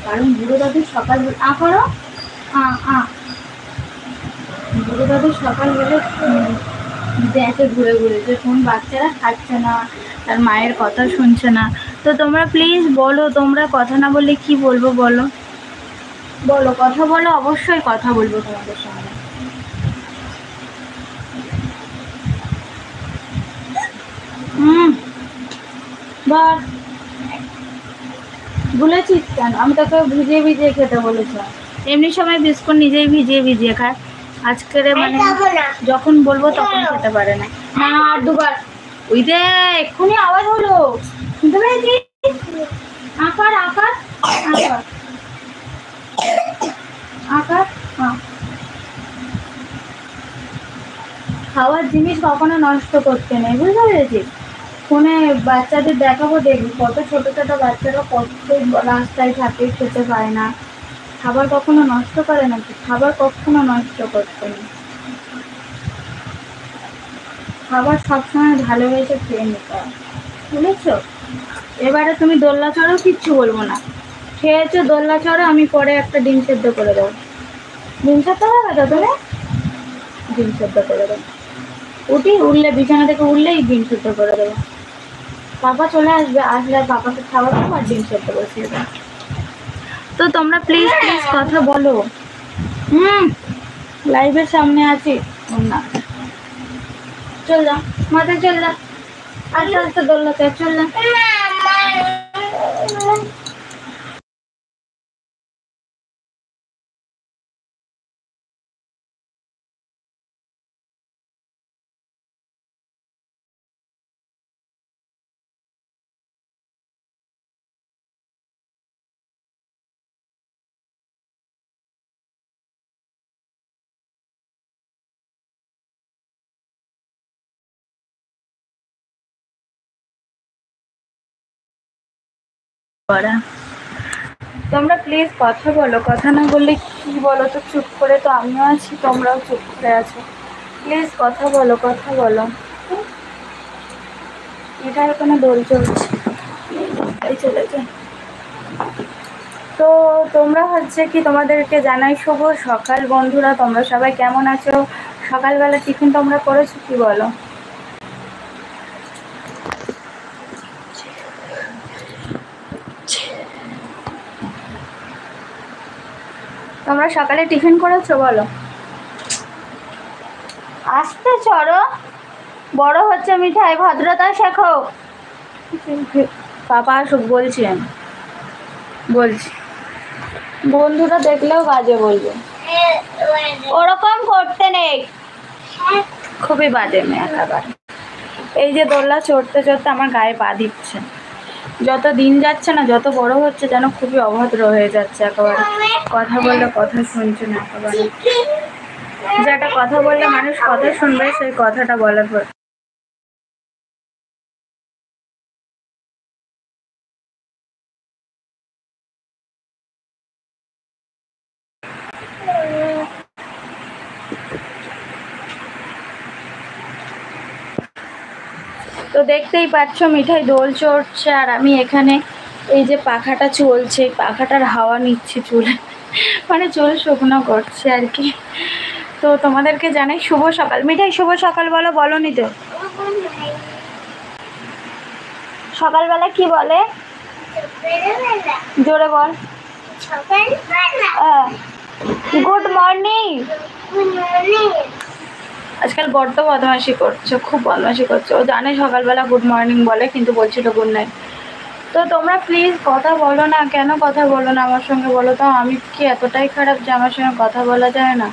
কারণ বুড়ো দাদুর সকাল করো বুড়ো দাদুর সকাল হলে দেখে ঘুরে ঘুরে যে কোন বাচ্চারা খাচ্ছে না, তার মায়ের কথা শুনছে না। তো তোমরা প্লিজ বলো, তোমরা কথা না বললে কি বলবো বলো, বলো কথা বলো, অবশ্যই কথা বলবো তোমাদের সঙ্গে। বল, ভুলেছিস কেন? আমি তোকে ভিজিয়ে ভিজিয়ে খেতে বলেছিলাম। এমনি সময় বিস্কুট নিজেই ভিজিয়ে ভিজিয়ে খায়, আজকের মানে যখন বলবো তখন খেতে পারে না। না আর দুবার ওই যে এক্ষুনি আওয়াজ হলো, শুনতে পেরেছিস? আকার আকার আকার আকার খাওয়ার জিনিস কখনো নষ্ট করতে নেই, বুঝতে পেরেছিস? ফোনে বাচ্চাদের দেখাবো, দেখবি কত ছোট ছোট বাচ্চারা কত রাস্তায় থাকে, খেতে পায় না। খাবার কখনো নষ্ট করে নাকি? খাবার কখনো নষ্ট করতে নেই, খাবার সবসময় ভালোবেসে খেয়ে নিতে হয়, বুঝেছ? এবারে তুমি দোল্লা চড়ো, কিচ্ছু বলবো না। খেয়েছো দোল্লা চড়ো, আমি পরে একটা ডিম সেদ্ধ করে দেবো। ডিম সেদ্ধ হবে তো তুমি? ডিম সেদ্ধ করে দেবো, উঠলে বিছানা থেকে উঠলেই ডিম সেদ্ধ করে দেবো। পাপা চলে আসবে, আসলে পাপাকে খাবার দেবো আর ডিম সেদ্ধ বসিয়ে দেবো। তো তোমরা প্লিজ প্লিজ কথা বলো। লাইভের সামনে আছি না, চল যা মাথায়, চল যা আস্তে আস্তে দোল্লাতে, চল যা। তোমরা প্লিজ কথা বলো, কথা না বললে কি বলো তো? চুপ করে তো আমিও আছি, তোমরাও চুপ করে আছো। প্লিজ কথা বলো, কথা বলো। এটা এখানে দোল চলছে, এই চলেছে। তো তোমরা হচ্ছে কি, তোমাদেরকে জানাই শুভ সকাল বন্ধুরা। তোমরা সবাই কেমন আছো? সকালবেলা টিফিন তোমরা করেছো কি বলো? তোমরা সকালে টিফিন করেছো বলো? আসতে চড়ো, বড় হচ্ছে মিঠাই, ভদ্রতা শেখো। পাপা আসুক বলছি, আমি বলছি, বন্ধুরা দেখলেও বাজে বলবে, ওরকম করতে নেই, খুবই বাজে মেয়ে একেবারে। এই যে দোল্লা চড়তে চড়তে আমার গায়ে পা দিচ্ছে, যত দিন যাচ্ছে না, যত বড় হচ্ছে যেন খুবই অভদ্র হয়ে যাচ্ছে একেবারে। কথা বললে কথা শুনছে না একেবারে, যেটা কথা বললে মানুষ কথা শুনবে সেই কথাটা বলার পর। তো দেখতেই পাচ্ছ মিঠাই দোল চড়ছে আর আমি এখানে এই যে পাখাটা চলছে, পাখাটার হাওয়া নিচ্ছে চুলে, মানে চুল শুকনো করছে আর কি। তো তোমাদেরকে জানাই শুভ সকাল। মিঠাই শুভ সকাল বলো, বলো নি তো? সকালবেলা কি বলে? জোরে বল। Good morning. আজকাল বড্ড বদমাশি করছো, খুব বদমাশি করছো। ও জানে সকালবেলা গুড মর্নিং বলে, কিন্তু বলছিল গুড নাইট। তো তোমরা প্লিজ কথা বলো না, কেন কথা বলো না আমার সঙ্গে বলো তো? আমি কি এতটাই খারাপ যে আমার সঙ্গে কথা বলা যায় না?